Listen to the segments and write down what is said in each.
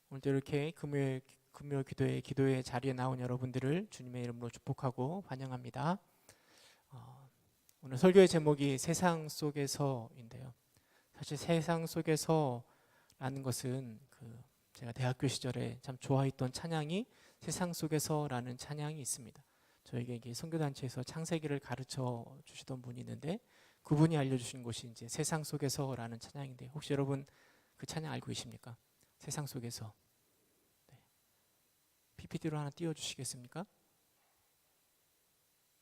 오늘도 이렇게 금요 기도의 자리에 나온 여러분들을 주님의 이름으로 축복하고 환영합니다. 오늘 설교의 제목이 세상 속에서인데요. 사실 세상 속에서라는 것은 제가 대학교 시절에 참 좋아했던 찬양이 세상 속에서라는 찬양이 있습니다. 저에게 이게 선교단체에서 창세기를 가르쳐 주시던 분이 있는데 그분이 알려주신 곳이 이제 세상 속에서라는 찬양인데 혹시 여러분 그 찬양 알고 계십니까? 세상 속에서. 네. PPT로 하나 띄워주시겠습니까?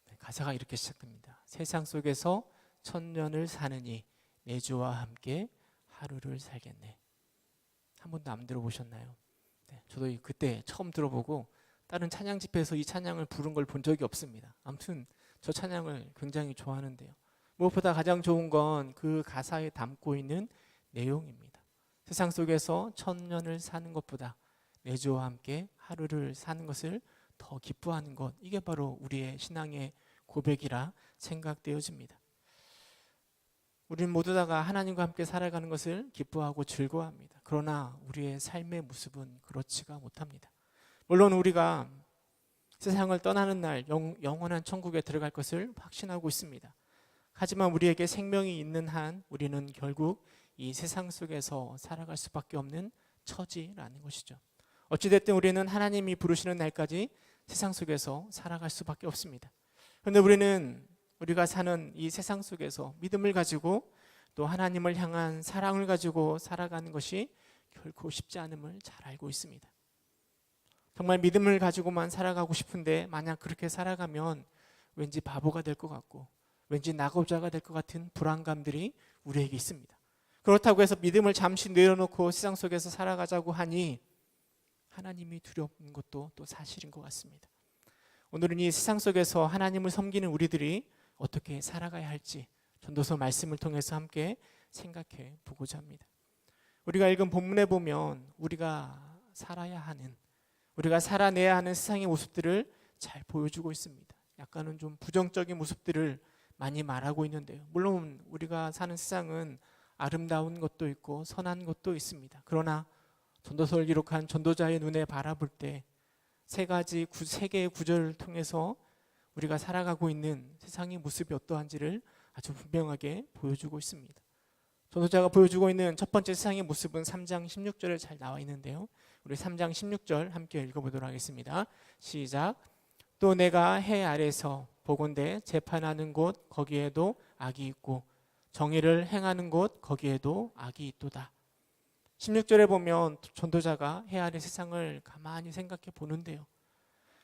네, 가사가 이렇게 시작됩니다. 세상 속에서 천년을 사느니 내 주와 함께 하루를 살겠네. 한 번도 안 들어보셨나요? 네, 저도 그때 처음 들어보고 다른 찬양 집회에서 이 찬양을 부른 걸 본 적이 없습니다. 아무튼 저 찬양을 굉장히 좋아하는데요. 무엇보다 가장 좋은 건 그 가사에 담고 있는 내용입니다. 세상 속에서 천년을 사는 것보다 내 주와 함께 하루를 사는 것을 더 기뻐하는 것, 이게 바로 우리의 신앙의 고백이라 생각되어집니다. 우리는 모두 다가 하나님과 함께 살아가는 것을 기뻐하고 즐거워합니다. 그러나 우리의 삶의 모습은 그렇지가 못합니다. 물론 우리가 세상을 떠나는 날 영원한 천국에 들어갈 것을 확신하고 있습니다. 하지만 우리에게 생명이 있는 한 우리는 결국 이 세상 속에서 살아갈 수밖에 없는 처지라는 것이죠. 어찌됐든 우리는 하나님이 부르시는 날까지 세상 속에서 살아갈 수밖에 없습니다. 그런데 우리가 사는 이 세상 속에서 믿음을 가지고 또 하나님을 향한 사랑을 가지고 살아가는 것이 결코 쉽지 않음을 잘 알고 있습니다. 정말 믿음을 가지고만 살아가고 싶은데 만약 그렇게 살아가면 왠지 바보가 될 것 같고 왠지 낙오자가 될 것 같은 불안감들이 우리에게 있습니다. 그렇다고 해서 믿음을 잠시 내려놓고 세상 속에서 살아가자고 하니 하나님이 두려운 것도 또 사실인 것 같습니다. 오늘은 이 세상 속에서 하나님을 섬기는 우리들이 어떻게 살아가야 할지 전도서 말씀을 통해서 함께 생각해 보고자 합니다. 우리가 읽은 본문에 보면 우리가 살아내야 하는 세상의 모습들을 잘 보여주고 있습니다. 약간은 좀 부정적인 모습들을 많이 말하고 있는데요. 물론 우리가 사는 세상은 아름다운 것도 있고 선한 것도 있습니다. 그러나 전도서를 기록한 전도자의 눈에 바라볼 때 세 개의 구절을 통해서 우리가 살아가고 있는 세상의 모습이 어떠한지를 아주 분명하게 보여주고 있습니다. 전도자가 보여주고 있는 첫 번째 세상의 모습은 3장 16절에 잘 나와 있는데요. 우리 3장 16절 함께 읽어보도록 하겠습니다. 시작. 또 내가 해 아래서 보건대 재판하는 곳 거기에도 악이 있고 정의를 행하는 곳 거기에도 악이 있도다. 16절에 보면 전도자가 해 아래 세상을 가만히 생각해 보는데요.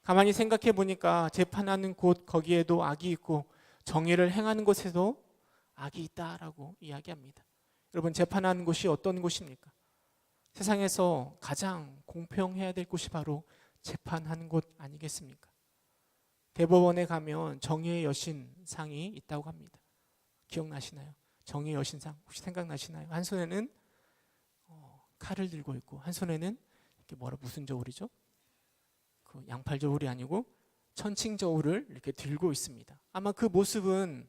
가만히 생각해 보니까 재판하는 곳 거기에도 악이 있고 정의를 행하는 곳에도 악이 있다라고 이야기합니다. 여러분, 재판하는 곳이 어떤 곳입니까? 세상에서 가장 공평해야 될 곳이 바로 재판하는 곳 아니겠습니까? 대법원에 가면 정의의 여신상이 있다고 합니다. 기억나시나요? 정의의 여신상 혹시 생각나시나요? 한 손에는 칼을 들고 있고 한 손에는 이렇게 무슨 저울이죠? 그 양팔 저울이 아니고 천칭 저울을 이렇게 들고 있습니다. 아마 그 모습은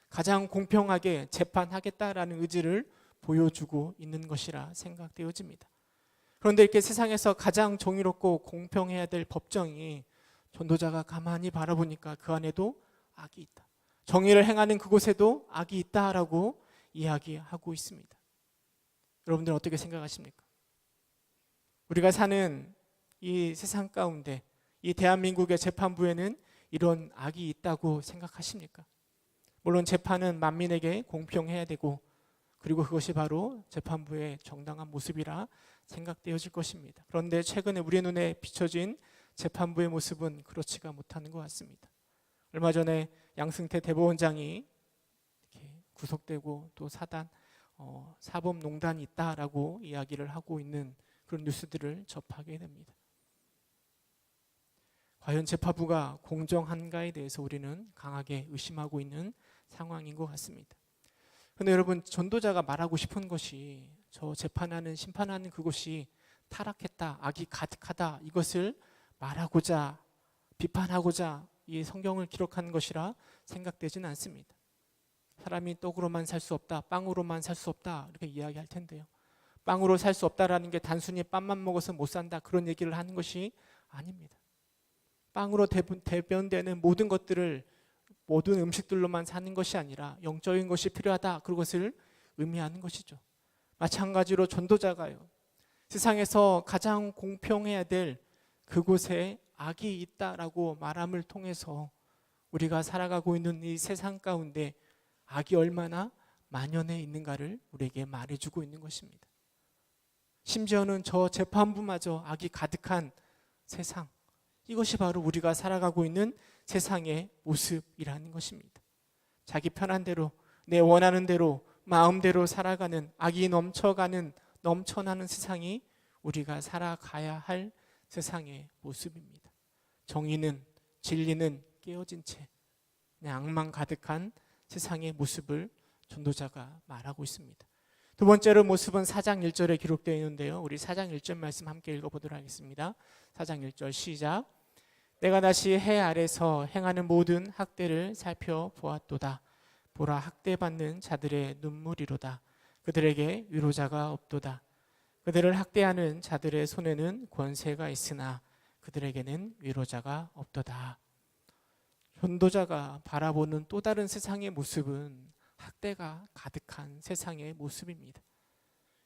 가장 공평하게 재판하겠다라는 의지를 보여주고 있는 것이라 생각되어집니다. 그런데 이렇게 세상에서 가장 정의롭고 공평해야 될 법정이 전도자가 가만히 바라보니까 그 안에도 악이 있다. 정의를 행하는 그곳에도 악이 있다라고 이야기하고 있습니다. 여러분들은 어떻게 생각하십니까? 우리가 사는 이 세상 가운데 이 대한민국의 재판부에는 이런 악이 있다고 생각하십니까? 물론 재판은 만민에게 공평해야 되고 그리고 그것이 바로 재판부의 정당한 모습이라 생각되어질 것입니다. 그런데 최근에 우리 눈에 비춰진 재판부의 모습은 그렇지가 못하는 것 같습니다. 얼마 전에 양승태 대법원장이 이렇게 구속되고 또 사법농단이 있다라고 이야기를 하고 있는 그런 뉴스들을 접하게 됩니다. 과연 재판부가 공정한가에 대해서 우리는 강하게 의심하고 있는 상황인 것 같습니다. 그런데 여러분, 전도자가 말하고 싶은 것이 저 재판하는 심판하는 그곳이 타락했다, 악이 가득하다, 이것을 말하고자 비판하고자 이 성경을 기록하는 것이라 생각되지는 않습니다. 사람이 떡으로만 살 수 없다, 빵으로만 살 수 없다 이렇게 이야기할 텐데요. 빵으로 살 수 없다라는 게 단순히 빵만 먹어서 못 산다 그런 얘기를 하는 것이 아닙니다. 빵으로 대변되는 모든 것들을 모든 음식들로만 사는 것이 아니라 영적인 것이 필요하다 그것을 의미하는 것이죠. 마찬가지로 전도자가요. 세상에서 가장 공평해야 될 그곳에 악이 있다라고 말함을 통해서 우리가 살아가고 있는 이 세상 가운데 악이 얼마나 만연해 있는가를 우리에게 말해주고 있는 것입니다. 심지어는 저 재판부마저 악이 가득한 세상, 이것이 바로 우리가 살아가고 있는 세상의 모습이라는 것입니다. 자기 편한 대로 내 원하는 대로 마음대로 살아가는 악이 넘쳐나는 세상이 우리가 살아가야 할 세상의 모습입니다. 정의는 진리는 깨어진 채 그냥 악만 가득한 세상의 모습을 전도자가 말하고 있습니다. 두 번째로 모습은 4장 1절에 기록되어 있는데요. 우리 4장 1절 말씀 함께 읽어보도록 하겠습니다. 4장 1절 시작. 내가 다시 해 아래서 행하는 모든 학대를 살펴보았도다. 보라, 학대받는 자들의 눈물이로다. 그들에게 위로자가 없도다. 그들을 학대하는 자들의 손에는 권세가 있으나 그들에게는 위로자가 없도다. 전도자가 바라보는 또 다른 세상의 모습은 학대가 가득한 세상의 모습입니다.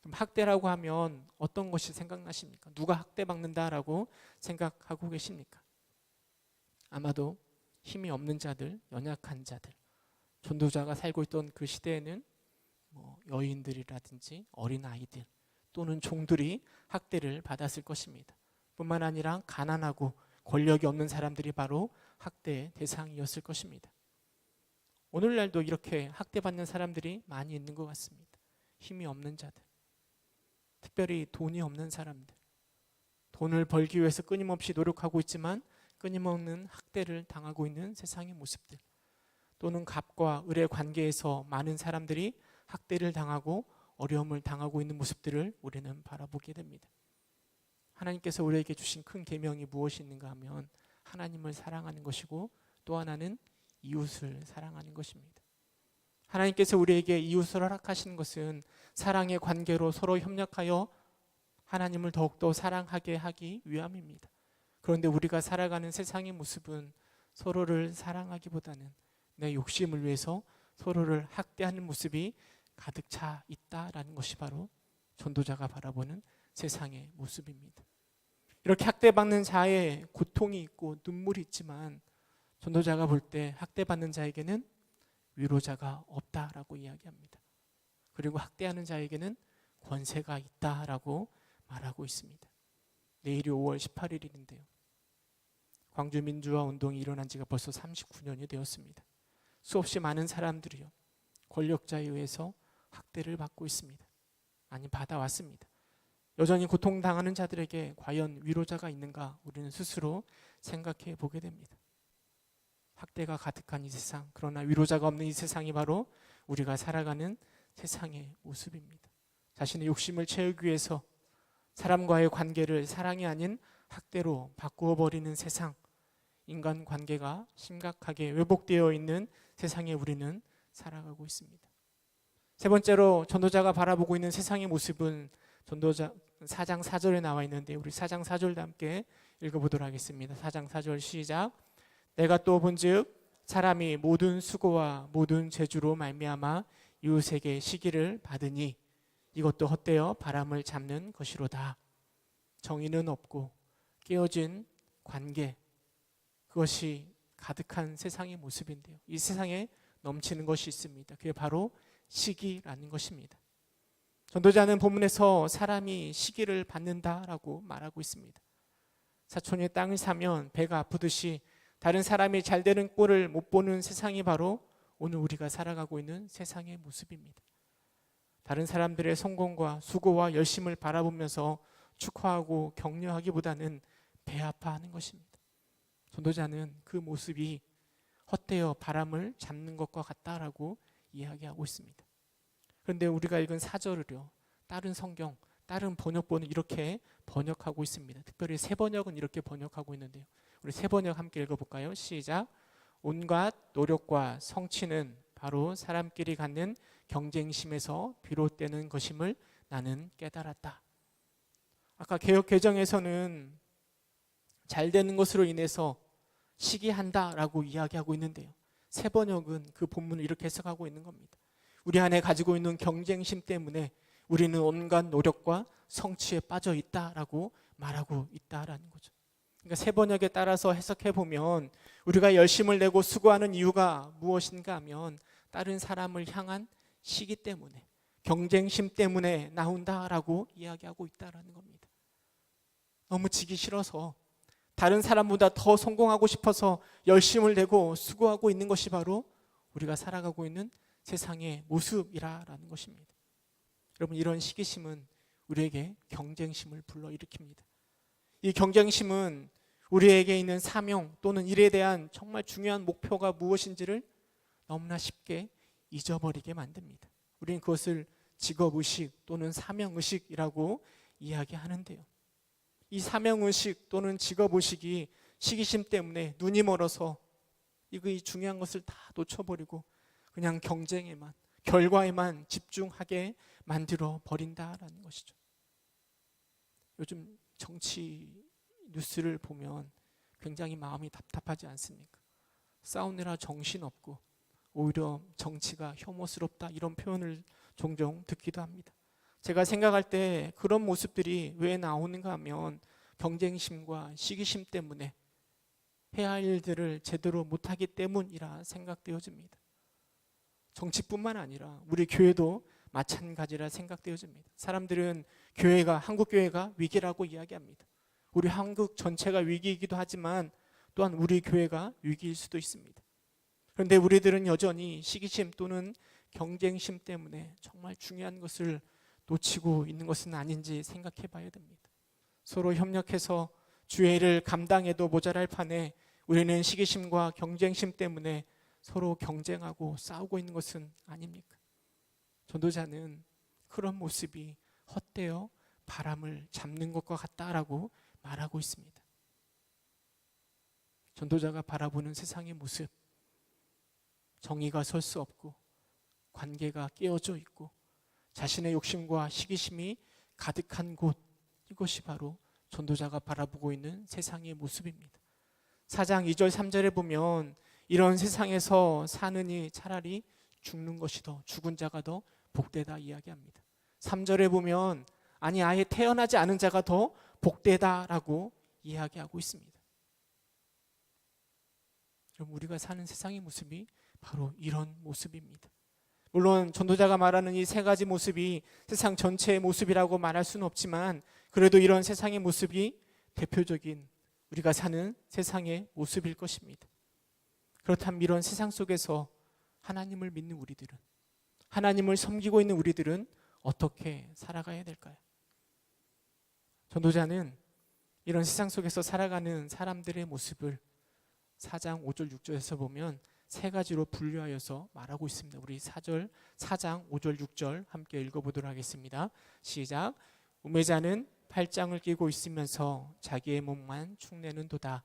그럼 학대라고 하면 어떤 것이 생각나십니까? 누가 학대받는다라고 생각하고 계십니까? 아마도 힘이 없는 자들, 연약한 자들. 전도자가 살고 있던 그 시대에는 여인들이라든지 어린아이들 또는 종들이 학대를 받았을 것입니다. 뿐만 아니라 가난하고 권력이 없는 사람들이 바로 학대의 대상이었을 것입니다. 오늘날도 이렇게 학대받는 사람들이 많이 있는 것 같습니다. 힘이 없는 자들, 특별히 돈이 없는 사람들, 돈을 벌기 위해서 끊임없이 노력하고 있지만 끊임없는 학대를 당하고 있는 세상의 모습들, 또는 갑과 을의 관계에서 많은 사람들이 학대를 당하고 어려움을 당하고 있는 모습들을 우리는 바라보게 됩니다. 하나님께서 우리에게 주신 큰 계명이 무엇이 있는가 하면 하나님을 사랑하는 것이고 또 하나는 이웃을 사랑하는 것입니다. 하나님께서 우리에게 이웃을 허락하시는 것은 사랑의 관계로 서로 협력하여 하나님을 더욱더 사랑하게 하기 위함입니다. 그런데 우리가 살아가는 세상의 모습은 서로를 사랑하기보다는 내 욕심을 위해서 서로를 학대하는 모습이 가득 차 있다라는 것이 바로 전도자가 바라보는 세상의 모습입니다. 이렇게 학대받는 자의 고통이 있고 눈물이 있지만 전도자가 볼 때 학대받는 자에게는 위로자가 없다라고 이야기합니다. 그리고 학대하는 자에게는 권세가 있다라고 말하고 있습니다. 내일이 5월 18일인데요. 광주 민주화 운동이 일어난 지가 벌써 39년이 되었습니다. 수없이 많은 사람들이요, 권력자에 의해서 학대를 받고 있습니다. 아니, 받아왔습니다. 여전히 고통당하는 자들에게 과연 위로자가 있는가 우리는 스스로 생각해 보게 됩니다. 학대가 가득한 이 세상, 그러나 위로자가 없는 이 세상이 바로 우리가 살아가는 세상의 모습입니다. 자신의 욕심을 채우기 위해서 사람과의 관계를 사랑이 아닌 학대로 바꾸어 버리는 세상, 인간관계가 심각하게 왜곡되어 있는 세상에 우리는 살아가고 있습니다. 세 번째로 전도자가 바라보고 있는 세상의 모습은 전도자 4장 4절에 나와 있는데 우리 4장 4절도 함께 읽어보도록 하겠습니다. 4장 4절 시작. 내가 또 본즉 사람이 모든 수고와 모든 재주로 말미암아 이웃에게 시기를 받으니 이것도 헛되어 바람을 잡는 것이로다. 정의는 없고 깨어진 관계, 그것이 가득한 세상의 모습인데요. 이 세상에 넘치는 것이 있습니다. 그게 바로 시기라는 것입니다. 전도자는 본문에서 사람이 시기를 받는다라고 말하고 있습니다. 사촌이 땅을 사면 배가 아프듯이 다른 사람이 잘 되는 꼴을 못 보는 세상이 바로 오늘 우리가 살아가고 있는 세상의 모습입니다. 다른 사람들의 성공과 수고와 열심을 바라보면서 축하하고 격려하기보다는 배 아파하는 것입니다. 전도자는 그 모습이 헛되어 바람을 잡는 것과 같다라고 이야기하고 있습니다. 그런데 우리가 읽은 4절을요, 다른 성경, 다른 번역본은 이렇게 번역하고 있습니다. 특별히 새 번역은 이렇게 번역하고 있는데요. 우리 새 번역 함께 읽어볼까요? 시작. 온갖 노력과 성취는 바로 사람끼리 갖는 경쟁심에서 비롯되는 것임을 나는 깨달았다. 아까 개역 개정에서는 잘 되는 것으로 인해서 시기한다라고 이야기하고 있는데요. 새 번역은 그 본문을 이렇게 해석하고 있는 겁니다. 우리 안에 가지고 있는 경쟁심 때문에 우리는 온갖 노력과 성취에 빠져 있다라고 말하고 있다라는 거죠. 그러니까 새 번역에 따라서 해석해 보면 우리가 열심을 내고 수고하는 이유가 무엇인가 하면 다른 사람을 향한 시기 때문에, 경쟁심 때문에 나온다라고 이야기하고 있다라는 겁니다. 너무 지기 싫어서 다른 사람보다 더 성공하고 싶어서 열심을 내고 수고하고 있는 것이 바로 우리가 살아가고 있는 세상의 모습이라는 것입니다. 여러분, 이런 시기심은 우리에게 경쟁심을 불러일으킵니다. 이 경쟁심은 우리에게 있는 사명 또는 일에 대한 정말 중요한 목표가 무엇인지를 너무나 쉽게 잊어버리게 만듭니다. 우리는 그것을 직업의식 또는 사명의식이라고 이야기하는데요. 이 사명의식 또는 직업의식이 시기심 때문에 눈이 멀어서 이 중요한 것을 다 놓쳐버리고 그냥 경쟁에만, 결과에만 집중하게 만들어 버린다라는 것이죠. 요즘 정치 뉴스를 보면 굉장히 마음이 답답하지 않습니까? 싸우느라 정신없고 오히려 정치가 혐오스럽다, 이런 표현을 종종 듣기도 합니다. 제가 생각할 때 그런 모습들이 왜 나오는가 하면 경쟁심과 시기심 때문에 해야 할 일들을 제대로 못하기 때문이라 생각되어집니다. 정치뿐만 아니라 우리 교회도 마찬가지라 생각되어집니다. 사람들은 한국 교회가 위기라고 이야기합니다. 우리 한국 전체가 위기이기도 하지만 또한 우리 교회가 위기일 수도 있습니다. 그런데 우리들은 여전히 시기심 또는 경쟁심 때문에 정말 중요한 것을 놓치고 있는 것은 아닌지 생각해 봐야 됩니다. 서로 협력해서 주의 일을 감당해도 모자랄 판에 우리는 시기심과 경쟁심 때문에 서로 경쟁하고 싸우고 있는 것은 아닙니까? 전도자는 그런 모습이 헛되어 바람을 잡는 것과 같다라고 말하고 있습니다. 전도자가 바라보는 세상의 모습, 정의가 설 수 없고 관계가 깨어져 있고 자신의 욕심과 시기심이 가득한 곳, 이것이 바로 전도자가 바라보고 있는 세상의 모습입니다. 4장 2절 3절에 보면 이런 세상에서 사느니 차라리 죽는 것이 죽은 자가 더 복되다 이야기합니다. 3절에 보면 아예 태어나지 않은 자가 더 복되다라고 이야기하고 있습니다. 그럼 우리가 사는 세상의 모습이 바로 이런 모습입니다. 물론 전도자가 말하는 이 세 가지 모습이 세상 전체의 모습이라고 말할 수는 없지만 그래도 이런 세상의 모습이 대표적인 우리가 사는 세상의 모습일 것입니다. 그렇다면 이런 세상 속에서 하나님을 믿는 우리들은, 하나님을 섬기고 있는 우리들은 어떻게 살아가야 될까요? 전도자는 이런 세상 속에서 살아가는 사람들의 모습을 4장 5절 6절에서 보면 세 가지로 분류하여서 말하고 있습니다. 우리 4장 5절 6절 함께 읽어보도록 하겠습니다. 시작. 우매자는 팔짱을 끼고 있으면서 자기의 몸만 축내는 도다.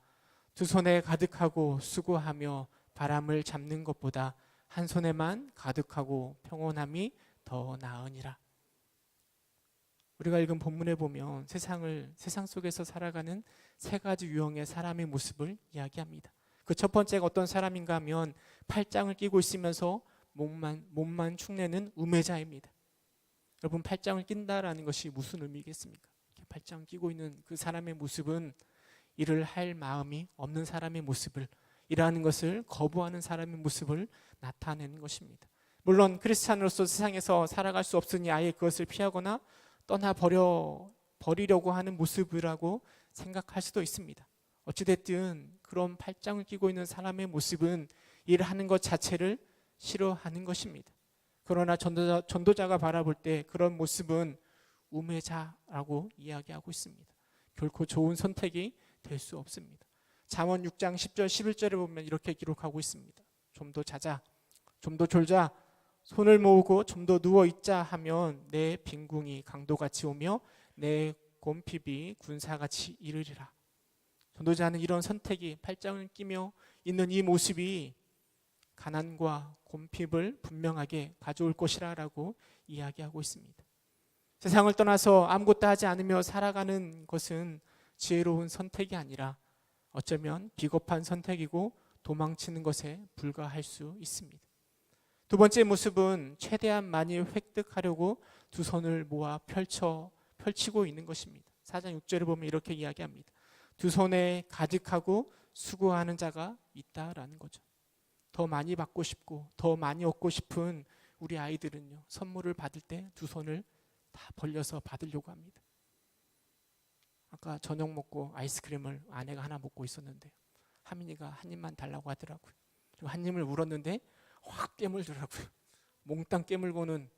두 손에 가득하고 수고하며 바람을 잡는 것보다 한 손에만 가득하고 평온함이 더 나으니라. 우리가 읽은 본문에 보면 세상 속에서 살아가는 세 가지 유형의 사람의 모습을 이야기합니다. 그 첫 번째가 어떤 사람인가 하면 팔짱을 끼고 있으면서 몸만 축내는 우매자입니다. 여러분, 팔짱을 낀다라는 것이 무슨 의미겠습니까? 팔짱을 끼고 있는 그 사람의 모습은 일을 할 마음이 없는 사람의 모습을, 일하는 것을 거부하는 사람의 모습을 나타내는 것입니다. 물론 크리스찬으로서 세상에서 살아갈 수 없으니 아예 그것을 피하거나 버리려고 하는 모습이라고 생각할 수도 있습니다. 어찌됐든 그런 팔짱을 끼고 있는 사람의 모습은 일하는 것 자체를 싫어하는 것입니다. 그러나 전도자가 바라볼 때 그런 모습은 우매자라고 이야기하고 있습니다. 결코 좋은 선택이 될 수 없습니다. 잠언 6장 10절 11절에 보면 이렇게 기록하고 있습니다. 좀 더 자자, 좀 더 졸자, 손을 모으고 좀 더 누워있자 하면 내 빈궁이 강도같이 오며 내 곰핍이 군사같이 이르리라. 전도자는 이런 선택이, 팔짱을 끼며 있는 이 모습이 가난과 곰핍을 분명하게 가져올 것이라고 이야기하고 있습니다. 세상을 떠나서 아무것도 하지 않으며 살아가는 것은 지혜로운 선택이 아니라 어쩌면 비겁한 선택이고 도망치는 것에 불과할 수 있습니다. 두 번째 모습은 최대한 많이 획득하려고 두 손을 모아 펼치고 있는 것입니다. 4장 6절을 보면 이렇게 이야기합니다. 두 손에 가득하고 수고하는 자가 있다라는 거죠. 더 많이 받고 싶고 더 많이 얻고 싶은 우리 아이들은요, 선물을 받을 때 두 손을 다 벌려서 받으려고 합니다. 아까 저녁 먹고 아이스크림을 아내가 하나 먹고 있었는데 하민이가 한 입만 달라고 하더라고요. 한 입을 물었는데 확 깨물더라고요. 몽땅 깨물고는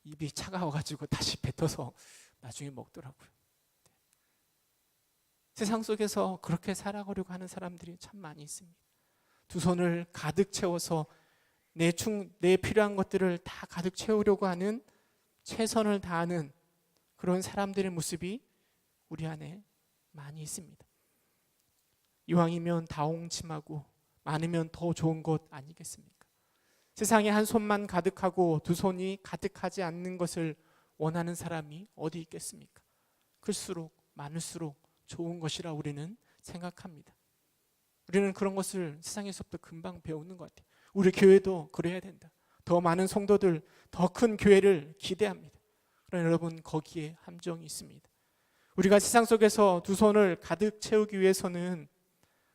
입이 차가워가지고 다시 뱉어서 나중에 먹더라고요. 세상 속에서 그렇게 살아가려고 하는 사람들이 참 많이 있습니다. 두 손을 가득 채워서 내 필요한 것들을 다 가득 채우려고 하는, 최선을 다하는 그런 사람들의 모습이 우리 안에 많이 있습니다. 이왕이면 다홍침하고 많으면 더 좋은 것 아니겠습니까? 세상에 한 손만 가득하고 두 손이 가득하지 않는 것을 원하는 사람이 어디 있겠습니까? 클수록 많을수록 좋은 것이라 우리는 생각합니다. 우리는 그런 것을 세상에서부터 금방 배우는 것 같아요. 우리 교회도 그래야 된다. 더 많은 성도들, 더 큰 교회를 기대합니다. 그러나 여러분, 거기에 함정이 있습니다. 우리가 세상 속에서 두 손을 가득 채우기 위해서는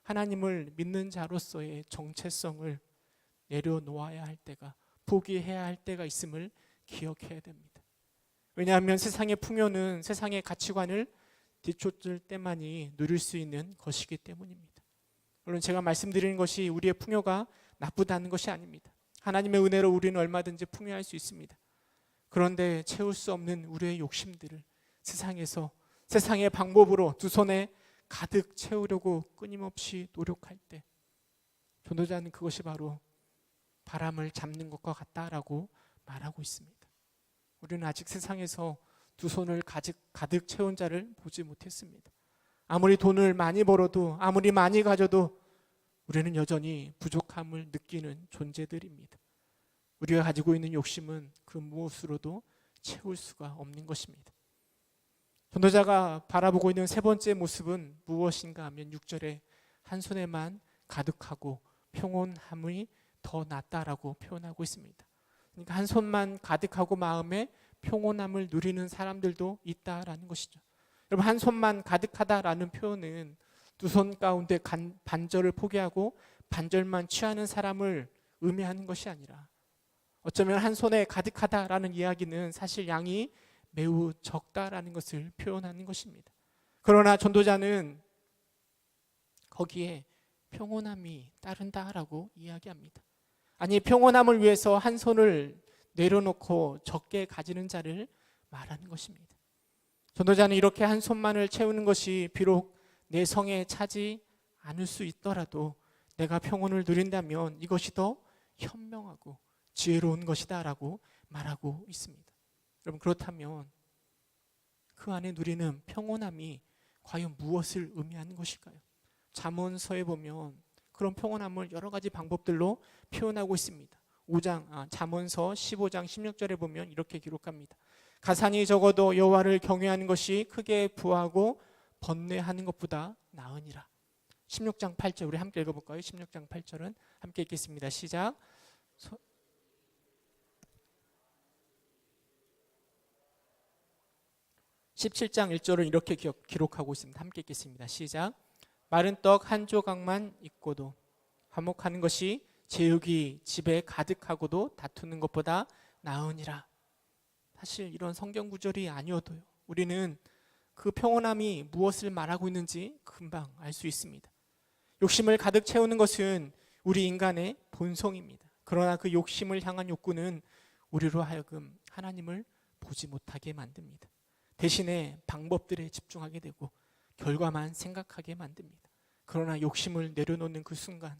하나님을 믿는 자로서의 정체성을 내려놓아야 할 때가, 포기해야 할 때가 있음을 기억해야 됩니다. 왜냐하면 세상의 풍요는 세상의 가치관을 뒤쫓을 때만이 누릴 수 있는 것이기 때문입니다. 물론 제가 말씀드리는 것이 우리의 풍요가 나쁘다는 것이 아닙니다. 하나님의 은혜로 우리는 얼마든지 풍요할 수 있습니다. 그런데 채울 수 없는 우리의 욕심들을 세상에서 세상의 방법으로 두 손에 가득 채우려고 끊임없이 노력할 때, 전도자는 그것이 바로 바람을 잡는 것과 같다라고 말하고 있습니다. 우리는 아직 세상에서 두 손을 가득 채운 자를 보지 못했습니다. 아무리 돈을 많이 벌어도, 아무리 많이 가져도 우리는 여전히 부족함을 느끼는 존재들입니다. 우리가 가지고 있는 욕심은 그 무엇으로도 채울 수가 없는 것입니다. 전도자가 바라보고 있는 세 번째 모습은 무엇인가 하면 6절에 한 손에만 가득하고 평온함이 더 낫다라고 표현하고 있습니다. 그러니까 한 손만 가득하고 마음에 평온함을 누리는 사람들도 있다라는 것이죠. 여러분, 한 손만 가득하다라는 표현은 두 손 가운데 반절을 포기하고 반절만 취하는 사람을 의미하는 것이 아니라, 어쩌면 한 손에 가득하다라는 이야기는 사실 양이 매우 적다라는 것을 표현하는 것입니다. 그러나 전도자는 거기에 평온함이 따른다라고 이야기합니다. 아니, 평온함을 위해서 한 손을 내려놓고 적게 가지는 자를 말하는 것입니다. 전도자는 이렇게 한 손만을 채우는 것이 비록 내 성에 차지 않을 수 있더라도 내가 평온을 누린다면 이것이 더 현명하고 지혜로운 것이다 라고 말하고 있습니다. 여러분, 그렇다면 그 안에 누리는 평온함이 과연 무엇을 의미하는 것일까요? 잠언서에 보면 그런 평온함을 여러 가지 방법들로 표현하고 있습니다. 잠언서 15장 16절에 보면 이렇게 기록합니다. 가산이 적어도 여호와를 경외하는 것이 크게 부하고 번뇌하는 것보다 나으니라. 16장 8절 우리 함께 읽어볼까요? 16장 8절은 함께 읽겠습니다. 시작. 17장 1절은 이렇게 기록하고 있습니다. 함께 읽겠습니다. 시작. 마른 떡 한 조각만 있고도 화목하는 것이 제육이 집에 가득하고도 다투는 것보다 나으니라. 사실 이런 성경 구절이 아니어도요, 우리는 그 평온함이 무엇을 말하고 있는지 금방 알 수 있습니다. 욕심을 가득 채우는 것은 우리 인간의 본성입니다. 그러나 그 욕심을 향한 욕구는 우리로 하여금 하나님을 보지 못하게 만듭니다. 대신에 방법들에 집중하게 되고 결과만 생각하게 만듭니다. 그러나 욕심을 내려놓는 그 순간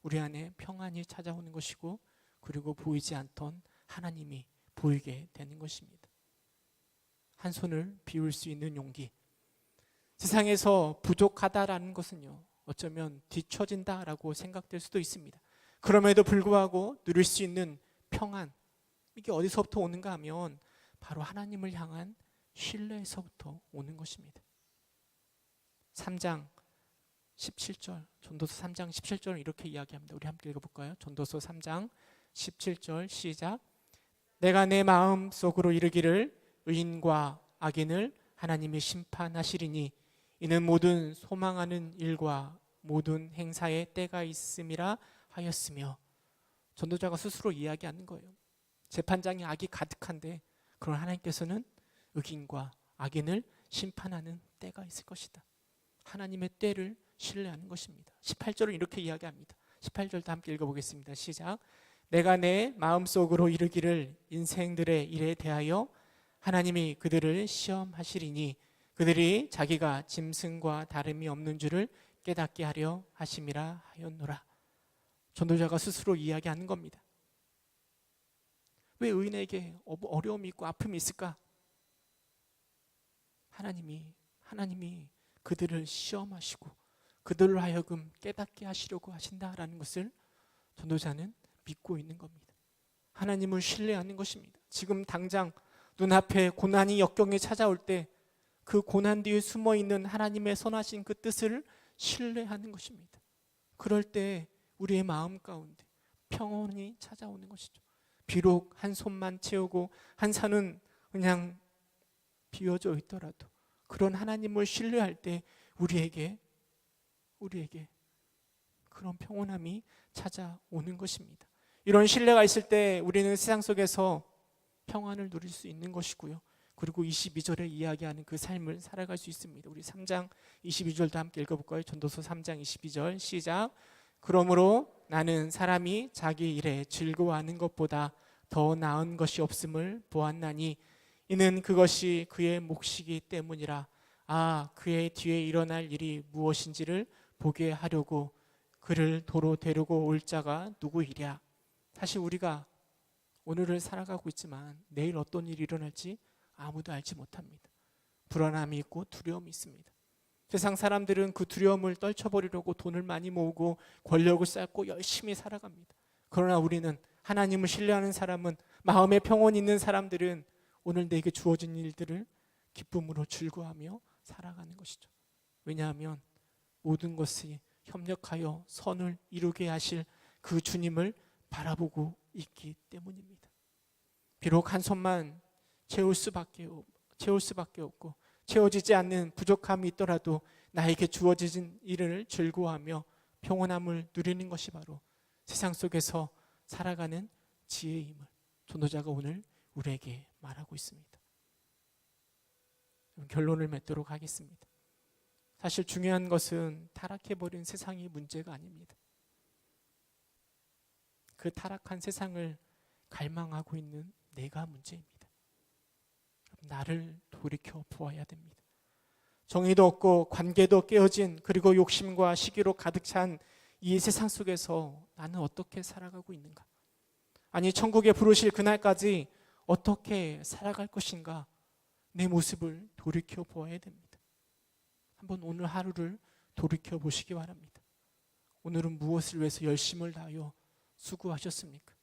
우리 안에 평안이 찾아오는 것이고, 그리고 보이지 않던 하나님이 보이게 되는 것입니다. 한 손을 비울 수 있는 용기. 세상에서 부족하다라는 것은요, 어쩌면 뒤처진다라고 생각될 수도 있습니다. 그럼에도 불구하고 누릴 수 있는 평안, 이게 어디서부터 오는가 하면 바로 하나님을 향한 신뢰에서부터 오는 것입니다. 3장 17절, 전도서 3장 17절은 이렇게 이야기합니다. 우리 함께 읽어볼까요? 전도서 3장 17절 시작. 내가 내 마음 속으로 이르기를 의인과 악인을 하나님이 심판하시리니 이는 모든 소망하는 일과 모든 행사에 때가 있음이라 하였으며. 전도자가 스스로 이야기하는 거예요. 재판장에 악이 가득한데 그런 하나님께서는 의인과 악인을 심판하는 때가 있을 것이다. 하나님의 때를 신뢰하는 것입니다. 18절은 이렇게 이야기합니다. 18절도 함께 읽어보겠습니다. 시작. 내가 내 마음속으로 이르기를 인생들의 일에 대하여 하나님이 그들을 시험하시리니 그들이 자기가 짐승과 다름이 없는 줄을 깨닫게 하려 하심이라 하였노라. 전도자가 스스로 이야기하는 겁니다. 왜 의인에게 어려움이 있고 아픔이 있을까? 하나님이 그들을 시험하시고 그들로 하여금 깨닫게 하시려고 하신다라는 것을 전도자는 믿고 있는 겁니다. 하나님을 신뢰하는 것입니다. 지금 당장 눈앞에 고난이 역경이 찾아올 때 그 고난 뒤에 숨어있는 하나님의 선하신 그 뜻을 신뢰하는 것입니다. 그럴 때 우리의 마음 가운데 평온이 찾아오는 것이죠. 비록 한 손만 채우고 한 산은 그냥 비어져 있더라도 그런 하나님을 신뢰할 때 우리에게 그런 평온함이 찾아오는 것입니다. 이런 신뢰가 있을 때 우리는 세상 속에서 평안을 누릴 수 있는 것이고요. 그리고 22절에 이야기하는 그 삶을 살아갈 수 있습니다. 우리 3장 22절도 함께 읽어볼까요? 전도서 3장 22절 시작. 그러므로 나는 사람이 자기 일에 즐거워하는 것보다 더 나은 것이 없음을 보았나니 이는 그것이 그의 몫이기 때문이라. 그의 뒤에 일어날 일이 무엇인지를 보게 하려고 그를 도로 데리고 올 자가 누구이랴. 사실 우리가 오늘을 살아가고 있지만 내일 어떤 일이 일어날지 아무도 알지 못합니다. 불안함이 있고 두려움이 있습니다. 세상 사람들은 그 두려움을 떨쳐버리려고 돈을 많이 모으고 권력을 쌓고 열심히 살아갑니다. 그러나 우리는 하나님을 신뢰하는 사람은, 마음에 평온이 있는 사람들은 오늘 내게 주어진 일들을 기쁨으로 즐거워하며 살아가는 것이죠. 왜냐하면 모든 것이 협력하여 선을 이루게 하실 그 주님을 바라보고 있기 때문입니다. 비록 한 손만 채울 수밖에 없고 채워지지 않는 부족함이 있더라도 나에게 주어진 일을 즐거워하며 평온함을 누리는 것이 바로 세상 속에서 살아가는 지혜임을 전도자가 오늘 우리에게 말하고 있습니다. 결론을 맺도록 하겠습니다. 사실 중요한 것은 타락해버린 세상이 문제가 아닙니다. 그 타락한 세상을 갈망하고 있는 내가 문제입니다. 나를 돌이켜 보아야 됩니다. 정의도 없고 관계도 깨어진, 그리고 욕심과 시기로 가득 찬 이 세상 속에서 나는 어떻게 살아가고 있는가? 아니, 천국에 부르실 그날까지 어떻게 살아갈 것인가? 내 모습을 돌이켜 보아야 됩니다. 한번 오늘 하루를 돌이켜 보시기 바랍니다. 오늘은 무엇을 위해서 열심을 다하여 수고하셨습니까?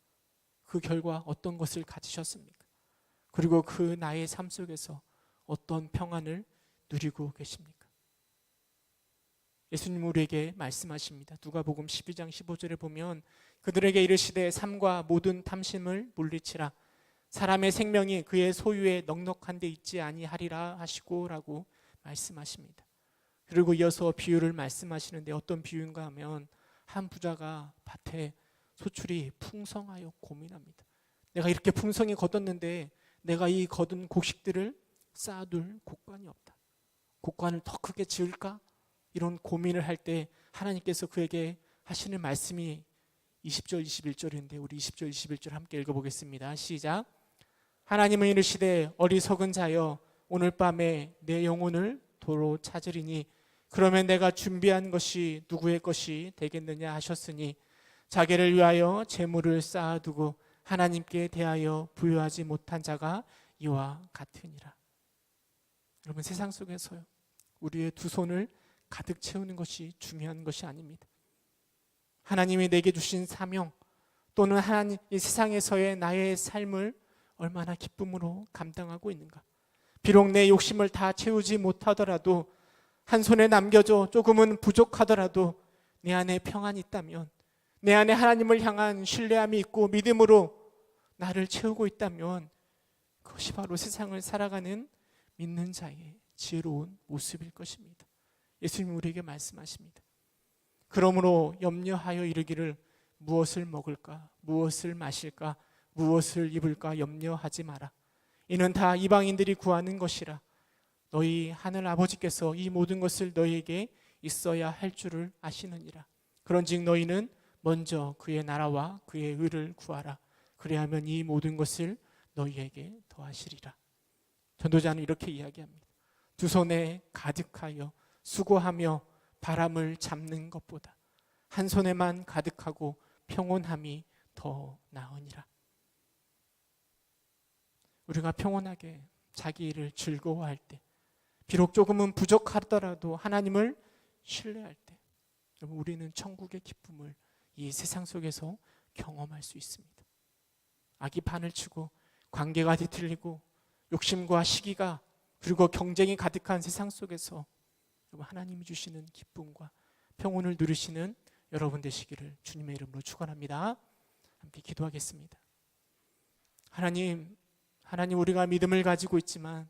그 결과 어떤 것을 가지셨습니까? 그리고 그 나의 삶 속에서 어떤 평안을 누리고 계십니까? 예수님 우리에게 말씀하십니다. 누가복음 12장 15절에 보면 그들에게 이르시되 삶과 모든 탐심을 물리치라. 사람의 생명이 그의 소유에 넉넉한 데 있지 아니하리라 하시고 라고 말씀하십니다. 그리고 이어서 비유를 말씀하시는데 어떤 비유인가 하면 한 부자가 밭에 소출이 풍성하여 고민합니다. 내가 이렇게 풍성히 거뒀는데 내가 이 거둔 곡식들을 쌓아둘 곡관이 없다. 곡관을 더 크게 지을까? 이런 고민을 할 때 하나님께서 그에게 하시는 말씀이 20절 21절인데 우리 20절 21절 함께 읽어보겠습니다. 시작. 하나님은 이르시되 어리석은 자여 오늘 밤에 내 영혼을 도로 찾으리니 그러면 내가 준비한 것이 누구의 것이 되겠느냐 하셨으니 자기를 위하여 재물을 쌓아두고 하나님께 대하여 부여하지 못한 자가 이와 같으니라. 여러분, 세상 속에서요, 우리의 두 손을 가득 채우는 것이 중요한 것이 아닙니다. 하나님이 내게 주신 사명 또는 하나님 이 세상에서의 나의 삶을 얼마나 기쁨으로 감당하고 있는가. 비록 내 욕심을 다 채우지 못하더라도 한 손에 남겨져 조금은 부족하더라도 내 안에 평안이 있다면, 내 안에 하나님을 향한 신뢰함이 있고 믿음으로 나를 채우고 있다면 그것이 바로 세상을 살아가는 믿는 자의 지혜로운 모습일 것입니다. 예수님이 우리에게 말씀하십니다. 그러므로 염려하여 이르기를 무엇을 먹을까, 무엇을 마실까, 무엇을 입을까 염려하지 마라. 이는 다 이방인들이 구하는 것이라. 너희 하늘 아버지께서 이 모든 것을 너희에게 있어야 할 줄을 아시느니라. 그런즉 너희는 먼저 그의 나라와 그의 의를 구하라. 그리하면 이 모든 것을 너희에게 더하시리라. 전도자는 이렇게 이야기합니다. 두 손에 가득하여 수고하며 바람을 잡는 것보다 한 손에만 가득하고 평온함이 더 나으니라. 우리가 평온하게 자기 일을 즐거워할 때, 비록 조금은 부족하더라도 하나님을 신뢰할 때, 우리는 천국의 기쁨을 이 세상 속에서 경험할 수 있습니다. 악이 판을 치고 관계가 뒤틀리고 욕심과 시기가 그리고 경쟁이 가득한 세상 속에서 하나님이 주시는 기쁨과 평온을 누리시는 여러분 되시기를 주님의 이름으로 축원합니다. 함께 기도하겠습니다. 하나님 우리가 믿음을 가지고 있지만